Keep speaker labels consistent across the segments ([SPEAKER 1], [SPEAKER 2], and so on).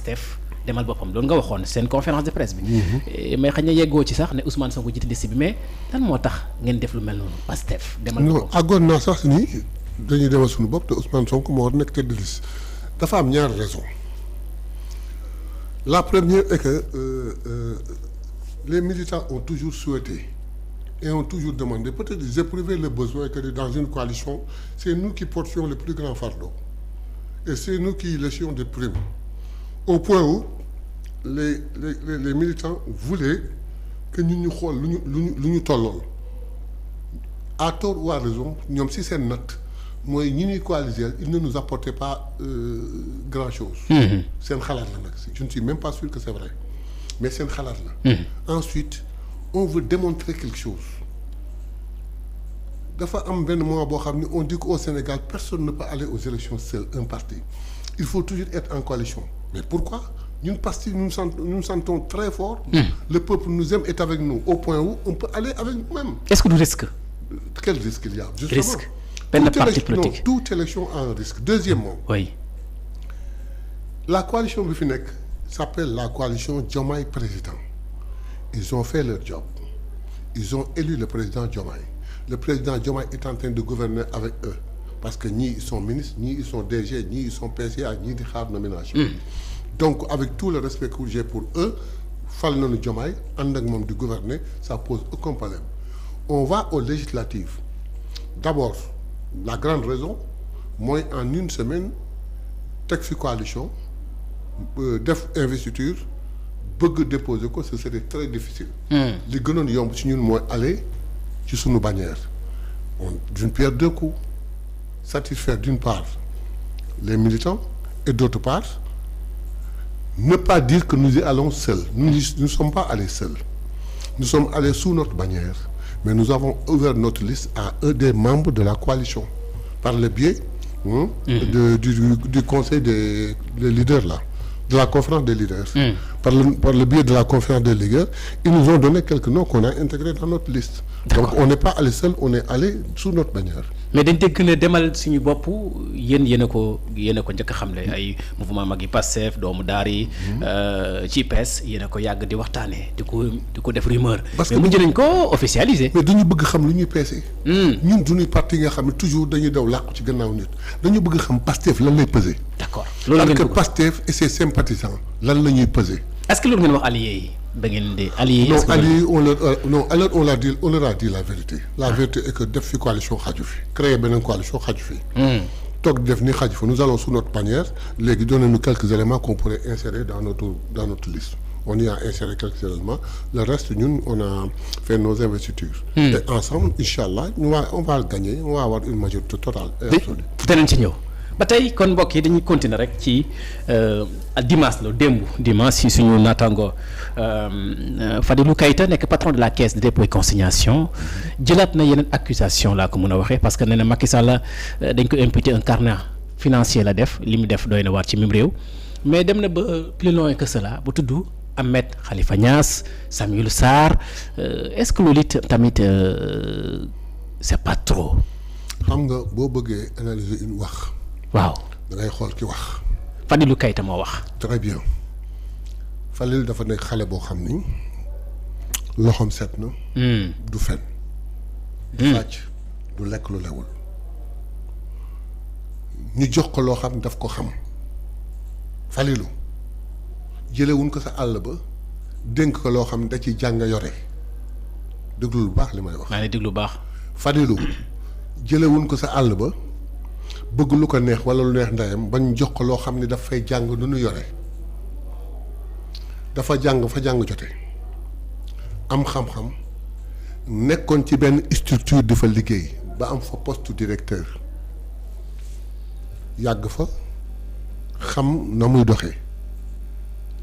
[SPEAKER 1] Pastef demal boppam loolu nga waxoon seen conférence de presse bi. mais xëy na yeggoo ci sax ne Ousmane Sonko jiite liste bi mais lan moo tax ngeen def lu mel noonu Pastef demal boppam.
[SPEAKER 2] non àggoon naa sax ni dañuy demal suñu bopp te Ousmane Sonko moo war nekk tête de liste dafa am ñaari raison la première est que les militants ont toujours souhaité et ont toujours demandé peut-être ils éprouvaient le besoin que dans une coalition c'est nous qui portions le plus grand fardeau et c'est nous qui laissions des primes au point où les militants voulaient que ñun ñu xool lu ñu tollool à tort ou à raison ñoom si seen natt mooy ñi ñuy coaliser ils ne nous apportaient pas grand-chose. seen xalaat la nag je ne suis même pas sûr que c'est vrai mais seen xalaat la. Ensuite on veut démontrer quelque chose dafa am benn moment boo xam ne on dit qu'au Sénégal personne ne peut aller aux élections seul un parti il faut toujours être en coalition mais pourquoi ñun parti nous sentons très fort. Le peuple nous aime est avec nous au point où on peut aller avec nous-mêmes.
[SPEAKER 1] Est-ce que du risque.
[SPEAKER 2] Quel risque il y a justement.
[SPEAKER 1] Risque benn parti politique
[SPEAKER 2] non toute élection a un risque. Deuxièmement.
[SPEAKER 1] Oui.
[SPEAKER 2] La coalition bi fi nekk s'appelle la coalition Diomaye président ils ont fait leur job ils ont élu le président Diomaye le président Diomaye est en train de gouverner avec eux parce que ñii ils sont ministres ñii ils sont DG ñii ils sont PCA ñii di xaar nomination. Donc avec tout le respect que j'ai pour eux fal nañu Diomaye ànd ak moom di gouverner ça pose aucun problème on va aux législatives d'abord la grande raison mooy en une semaine teg fi coalition def investiture bëgg déposer ko ce serait très difficile. li gënoon yomb ci ñun mooy aller ci sunu bannière d'une pierre deux coups satisfaire d'une part les militants et d'autre part ne pas dire que nous y allons seuls nous ne sommes pas allés seuls nous sommes allés sous notre bannière mais nous avons ouvert notre liste à un des membres de la coalition par le biais du conseil des leaders là de la conférence des leaders par le biais de la conférence des leaders ils nous ont donné quelques noms qu'on a intégrés dans notre liste. Donc on n'est pas allé seul on est allé sous notre bannière.
[SPEAKER 1] mais dañ dégg ne demal suñu bopp yéen a ko njëkk a xamle ay mouvement mag yi Pastef doomu daar yi ci PES yéen a ko yàgg di waxtaanee di ko def rumeur. parce que mujj nañ ko officialiser.
[SPEAKER 2] mais dañu bëgg xam lu ñuy peese. ñun duñuy parti nga xam ne toujours dañuy daw làqu ci gannaaw nit dañu bëgg xam Pastef lan lay peser.
[SPEAKER 1] d'accord loolu ngeen
[SPEAKER 2] parce que Pastef et ses sympathisants lan la ñuy peser.
[SPEAKER 1] est-ce que loolu ngeen wax alliés yi da ngeen di alliés.
[SPEAKER 2] non alliés alors on leur a dit la vérité. La vérité est que def fi coalition xaju fi créer beneen coalition xaju fi. toog def ni xaju fi nous allons sous notre bannière léegi donnez-nous quelques éléments qu'on pourrait insérer dans notre liste. On y a inséré quelques éléments le reste ñun on a fait nos investitures. Et ensemble inchallah on va gagner on va avoir une majorité totale et absolue.
[SPEAKER 1] danañ ci ñëw. ba tey kon mbokk yi dañuy continuer rek ci dimanche la dimanche si suñu naataango Fadilou Keita nekk patron de la caisse de dépôt et consignation jëlaat na yeneen accusation laa ko mën a waxee parce que nee na Macky Sall dañ ko imputer un carnet financier la def li mu def doy na waar ci mim réew mais dem na ba plus loin que cela bu tudd Ahmed Khalifa Niass Samuel Sarr est-ce que loolu it tamit c'est pas trop.
[SPEAKER 2] xam nga boo bëggee analyser une wax.
[SPEAKER 1] waaw
[SPEAKER 2] da ngay xool ki wax.
[SPEAKER 1] Fadilou Keita moo wax.
[SPEAKER 2] très bien Fadilou dafa nekk xale boo xam ni loxoom set na. du fen. du sàcc du lekk lu lewul. ñu jox ko loo xam daf ko xam. Fadilou jëlewuñ ko sa àll ba dénk ko loo xam da ci jàng yore déglu lu baax li may wax.
[SPEAKER 1] maa ngi déglu lu baax.
[SPEAKER 2] Fadilou jëlewuñ ko sa àll ba. bëgg lu ko neex wala lu neex ndeyam bañ jox ko loo xam ne daf fay jàng nu nu yore dafa jàng fa jàng jote am xam-xam nekkoon ci benn structure di fa liggéey ba am fa poste directeur yàgg fa xam na muy doxee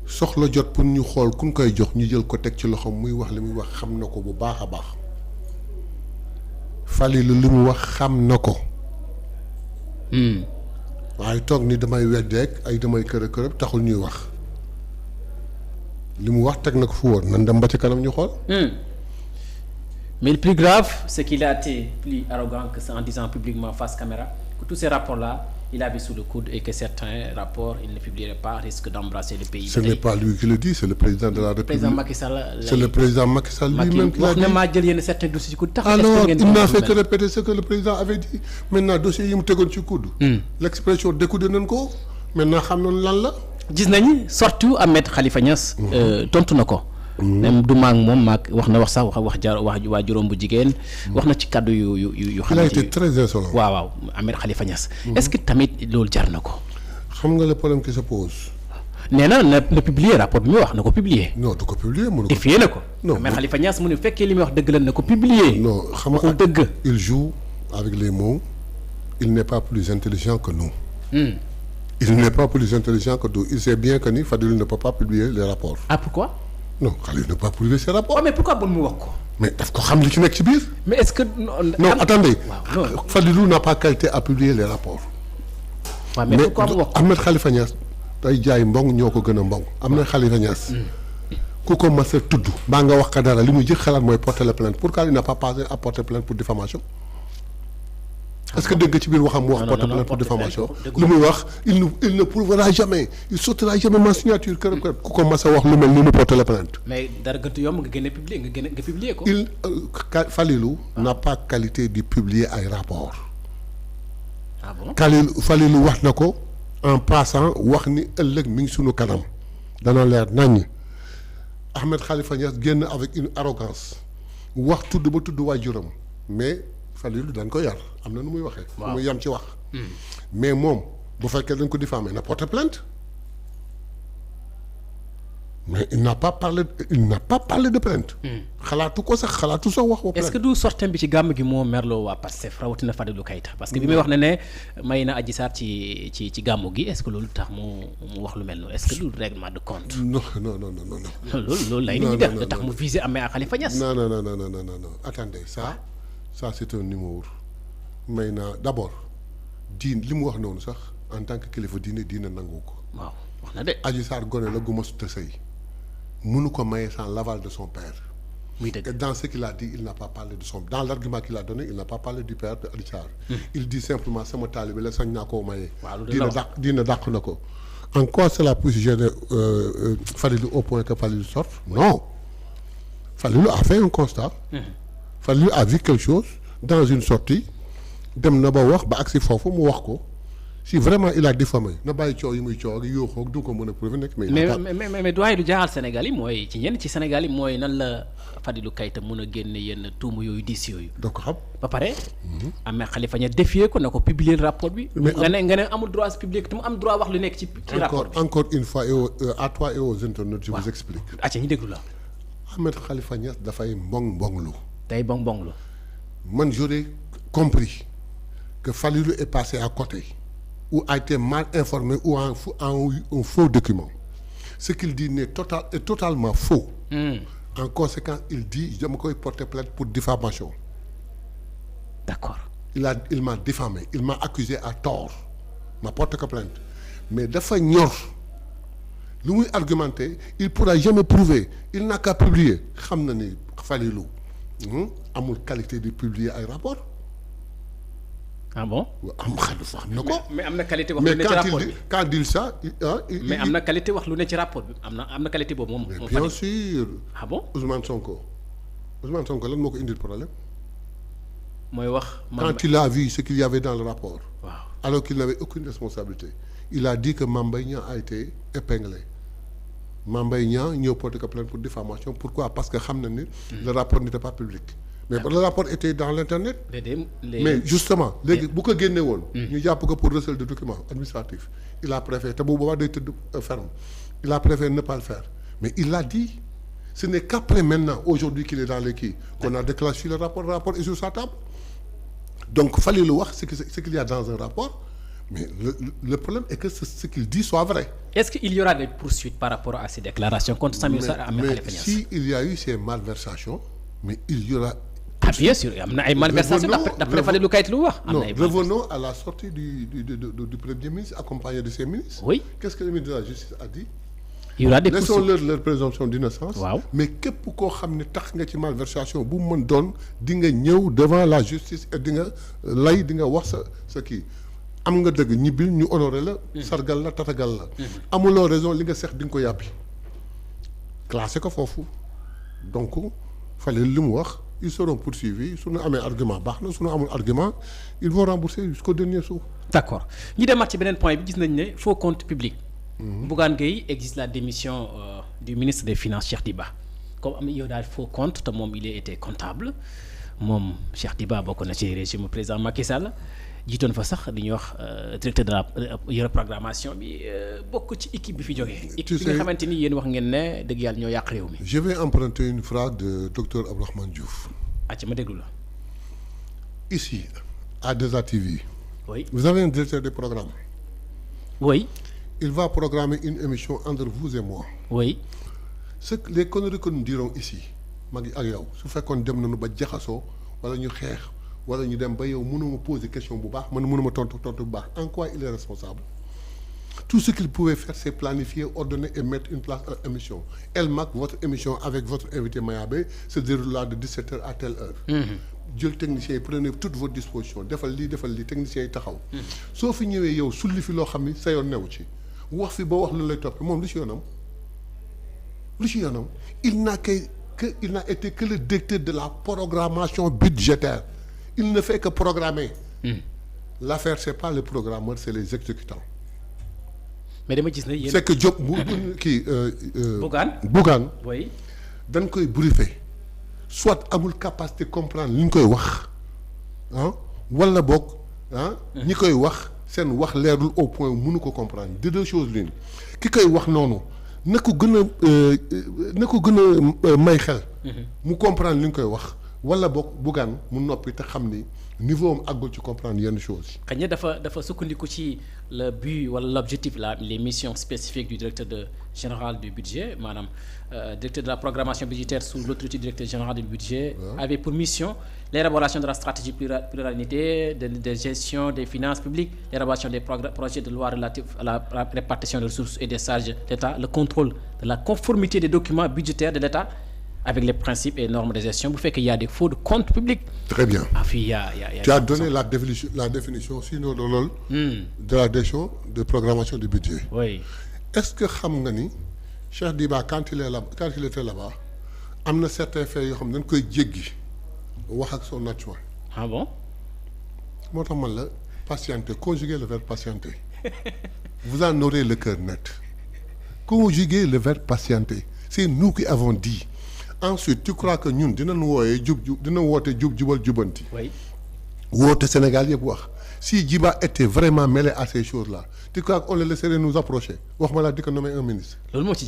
[SPEAKER 2] soxla jot pour ñu xool ku ñu koy jox ñu jël ko teg ci loxoom muy wax li muy wax xam na ko bu baax a baax Fadilou li mu wax xam na ko. waaye toog ni damay weddeek ay damay kërëb taxul ñuy wax li mu wax teg na ko fu woon nan dem ba ci kanam ñu xool.
[SPEAKER 1] mais le plus grave c'est qu'il a été plus arrogant que ça en disant publiquement face caméra que tous ces rapports là il a vu sous le coude et que certains rapports il ne publierait pas risquent d'embrasser le pays.
[SPEAKER 2] Ce n'est pas lui qui le dit, c'est le président de la République.
[SPEAKER 1] Président Macky Sall.
[SPEAKER 2] C'est le président Macky Sall lui-même qui l'a dit.
[SPEAKER 1] wax na maa jël yenn certains dossiers ci coude.
[SPEAKER 2] Alors il n'a fait que répéter ce que le président avait dit. Maintenant dossier yi mu tegoon ci coude. L'expression découdé nañ ko. Maintenant xam nañ lan la.
[SPEAKER 1] gis nañu surtout Ahmed Khalifa Niass. tontu na ko. même du maag moom maag wax na wax sax wax waa juróom bu jigéen. wax na ci kàddu yu
[SPEAKER 2] il a été très insolent.
[SPEAKER 1] waaw Ahmed Khalifa Niass. est-ce que tamit loolu jar na ko.
[SPEAKER 2] xam nga le problème qui se pose.
[SPEAKER 1] nee na na publier rapport bi muy wax na ko publier.
[SPEAKER 2] non du ko publier mënu ko.
[SPEAKER 1] défier na ko.
[SPEAKER 2] non
[SPEAKER 1] Ahmed Khalifa Niass mu ne fekkee li muy wax dëgg la na ko publier.
[SPEAKER 2] non xam nga
[SPEAKER 1] dëgg.
[SPEAKER 2] il joue avec les mots. Il n'est pas plus intelligent que nous. Il n'est pas plus intelligent que nous. Il sait bien que ni Fadilou ne peut pas publier les rapports.
[SPEAKER 1] Ah pourquoi?
[SPEAKER 2] Non, Khalil ne peut pas publier ses rapports.
[SPEAKER 1] Oh, mais pourquoi bon mu wax ko?
[SPEAKER 2] Mais daf ko xam li ci nekk ci biir.
[SPEAKER 1] Mais est-ce que
[SPEAKER 2] non attendez. Fadilou n'a pas qualité à publier les rapports.
[SPEAKER 1] Ouais, mais pourquoi mu wax ko?
[SPEAKER 2] Ahmed Khalifa Niass day jaay mbong ñoo ko gën a mbong. Ahmed Khalifa Niass. ku ko mas a tudd. mbaa nga wax ka dara li muy jëkk xalaat mooy porter la plainte. Pourquoi il n'a pas passé à porter plainte pour diffamation? Est-ce que dégg ci biir waxam mu wax porter plainte pour diffamation lu muy wax il ne prouvera jamais il sautera jamais ma signature kër ku ko mas a wax lu mel ni mu porter la plainte.
[SPEAKER 1] mais dara gënt yomb nga gën a publier nga publier ko.
[SPEAKER 2] il Falilou n'a pas qualité de publier ay rapport.
[SPEAKER 1] Ah bon?
[SPEAKER 2] Falilou wax na ko en passant wax ni ëllëg mi ngi sunu kanam dana leer naññ. Ahmed Khalifa Niass génn avec une arrogance wax tudd ba tudd waajuram mais Falilou dañ ko yar am na nu muy waxee. waaw muy yam ci wax. mais moom bu fekkee dañ ko diffamé na porter plainte mais il n'a pas parlé de plainte. xalaatu ko sax wax wa plainte.
[SPEAKER 1] est-ce que du sortem bi ci gàmm gi moo merloo waa Pastef rawatina Fadilou Keita parce que bi muy wax ne may na Adji Sarr ci gàmmu gi est-ce que loolu tax mu wax lu mel noonu est-ce que du règlement de compte.
[SPEAKER 2] non.
[SPEAKER 1] loolu lay nit ñi def da tax mu viser Ahmed Khalifa Niass.
[SPEAKER 2] non attendez ça c'est un humour may na d'abord diin li mu wax noonu sax en tant que kilifa diine nangu ko.
[SPEAKER 1] waaw wax na de.
[SPEAKER 2] Adji Sarr gone la gu mosut a sëy mënu ko maye sans l'aval de son père.
[SPEAKER 1] muy dëgg.
[SPEAKER 2] Et dans ce qu'il a dit il n'a pas parlé de son dans l'argument qu'il a donné il n'a pas parlé du père de Adji Sarr. Il dit simplement sama taalibe la sañ naa koo maye. dina dàq na ko. En quoi cela peut gêner Falilou au point que Falilou sorte? Non. Falilou a fait un constat. Falilou a vu quelque chose dans une sortie dem na ba wax ba agsi foofu mu wax ko si vraiment il a diffamé na bàyyi coow yi muy coow ak yoo xoog du ko mën a prouver nekk.
[SPEAKER 1] mais doyen du jaaxal Sénégal yi mooy ci ñenn ci Sénégal yi mooy nan la Fadilou Keita mën a génne yenn tuuma yooyu diis yooyu.
[SPEAKER 2] donc xam
[SPEAKER 1] ba pare. Ahmed Khalifa Niass défier ko na ko publier rapport bi. nga ne amul droit à publier te mu am droit wax lu nekk ci rapport bi. encore une fois à toi et aux internautes je vous explique. acca ñu déglu la.
[SPEAKER 2] Ahmed Khalifa Niass dafay mbong lu.
[SPEAKER 1] tey mbong lu.
[SPEAKER 2] man j'aurais compris que Falilou est passé à côté ou a été mal informé ou a un faux document. Ce qu'il dit est totalement faux. En conséquence, il dit je me koy porter plainte pour diffamation.
[SPEAKER 1] D'accord.
[SPEAKER 2] Il m'a diffamé, il m'a accusé à tort. Ma porté ko plainte. Mais dafa ñor. Lu muy argumenté, il pourra jamais prouver. Il n'a qu'à publier. Xam na ni Falilou amul qualité de publier ay rapport.
[SPEAKER 1] Ah bon?
[SPEAKER 2] am na ko.
[SPEAKER 1] mais am na qualité wax lu ne ci rapport bi
[SPEAKER 2] mais quand il dit ça
[SPEAKER 1] mais am na qualité wax lu ne ci rapport bi am na qualité boobu moom.
[SPEAKER 2] bien sûr.
[SPEAKER 1] Ah bon?
[SPEAKER 2] Ousmane Sonko lan moo ko indil problème.
[SPEAKER 1] mooy wax.
[SPEAKER 2] quand il a vu ce qu'il y avait dans le rapport.
[SPEAKER 1] waaw
[SPEAKER 2] alors qu'il n'avait aucune responsabilité. Il a dit que Mame Mbaye Niang a été épinglé. Mame Mbaye Niang ñëw porter ko plainte pour diffamation pourquoi parce que xam na ni. le rapport n'était pas public. mais le rapport était dans l'internet. mais justement léegi bu ko génne woon. ñu jàpp ko pour recel de documents administratifs. Il a préféré te bu boobaa day tëdd ferme. Il a préféré ne pas le faire mais il l'a dit ce n'est qu'après maintenant aujourd'hui qu'il est dans les kii qu'on a déclenché le rapport est sur sa table. Donc fallait le wax ce qu'il y a dans un rapport mais le problème est que ce qu'il dit soit vrai.
[SPEAKER 1] Est-ce qu'il y aura des poursuites par rapport à ces déclarations contre Samuel Sarr et Ahmed Khalifa Niass?
[SPEAKER 2] Si il y a eu ces malversations mais il y aura.
[SPEAKER 1] Ah bien sûr am na ay malversations d'après Fadilou Keita lu wax.
[SPEAKER 2] Non revenons à la sortie du premier ministre accompagné de ses ministres.
[SPEAKER 1] Oui.
[SPEAKER 2] Qu'est-ce que le ministre de la Justice a dit?
[SPEAKER 1] Il y aura des poursuites.
[SPEAKER 2] Laissons leur présomption d'innocence.
[SPEAKER 1] waaw
[SPEAKER 2] mais képp koo xam ne tax nga ci malversation bu mu mën doon di nga ñëw devant la justice et di nga wax sa kii am nga dëgg ñibbil ñu honoré la. sargal la tatagal la. amuloo raison li nga seq di nga ko yàbbi. classé ko foofu donc fallait li mu wax ils seront poursuivis su ñu amee argument baax na su ñu amul argument ils vont rembourser jusqu'au dernier sou.
[SPEAKER 1] d'accord ñu demaat ci beneen point bi gis nañ ne faux compte public. Bougane Gueye exige la démission du ministre des finances Cheikh Diba comme am yow daal faux compte te moom il était comptable moom Cheikh Diba bokk na ci régime président Macky Sall jiitoon fa sax di ñuy wax directeur de la yore programmation bi bokk ci équipe bi fi jógee. équipe bi nga xamante ni yéen wax ngeen ne dëgg yàlla ñoo yàq réew mi.
[SPEAKER 2] je vais emprunter une phrase de docteur Abdourahmane Diouf.
[SPEAKER 1] acca ma déglu la.
[SPEAKER 2] ici à 2A TV.
[SPEAKER 1] oui
[SPEAKER 2] vous avez un directeur de programme.
[SPEAKER 1] oui.
[SPEAKER 2] il va programmer une émission entre vous et moi.
[SPEAKER 1] oui.
[SPEAKER 2] les conneries que nous dirons ici mag ak yow su fekkoon dem nañu ba jaxasoo wala ñu xeex wala ñu dem ba yow mënuma poser question bu baax man mënuma tontu bu baax en quoi il est responsable. tout ce qu'il pouvait faire c'est planifier ordonner et mettre une place à l'émission Elmak votre émission avec votre invité Mayabé se déroule là de 17h à telle heure. jël techniciens yi prenez toutes vos dispositions defal lii techniciens yi taxaw. soo fi ñëwee yow sulli fi loo xam ni sa yoon newu ci wax fi ba wax lu lay toppee moom lu ci yoonam il n'a été que le directeur de la programmation budgétaire il ne fait que programmer. l'affaire c'est pas le programmeur c'est les exécutants.
[SPEAKER 1] mais dama gis ne yéen
[SPEAKER 2] c'est que Diop kii. Bougane.
[SPEAKER 1] oui.
[SPEAKER 2] dañ koy briefer soit amul capacité comprendre li ñu koy wax wala boog ñi koy wax seen wax leerul au point mënu ko comprendre de deux choses l'une ki koy wax noonu na ko gën a may xel. mu comprendre li ñu koy wax wala boog Bougane mu noppi te xam ni niveau am àggul ci comprendre yenn choses.
[SPEAKER 1] xëy na dafa sukkandiku ci le but wala l'objectif les missions spécifiques du directeur général du budget maanaam directeur de la programmation budgétaire sous l'autorité du directeur général du budget. avait pour mission l'élaboration de la stratégie pluralité de gestion des finances publiques, l'élaboration des projets de loi relatifs à la répartition des ressources et des charges de l'État, le contrôle de la conformité des documents budgétaires de l'État avec les principes et normes de gestion bu fekkee y a des faux de compte public.
[SPEAKER 2] Très bien.
[SPEAKER 1] y a
[SPEAKER 2] tu as donné la définition sinon de loolu. de la direction de programmation du budget.
[SPEAKER 1] oui.
[SPEAKER 2] est-ce que xam nga ni Cheikh Diba quand il était là-bas am na certains faits yoo xam ne dañ koy jéggi wax ak son adjoint.
[SPEAKER 1] ah bon.
[SPEAKER 2] moo tax man la patienter conjuguer le verbe patienter vous en aurez le cœur net conjuguer le verbe patienter c'est nous qui avons dit. ensuite tu crois que ñun dinañ woote jubal jubanti.
[SPEAKER 1] oui.
[SPEAKER 2] woote Sénégal yëpp wax si Djiba était vraiment mêlé à ces choses-là tu crois qu'on le laisserait nous approcher wax ma la di ko nommer un ministre.
[SPEAKER 1] loolu moo ci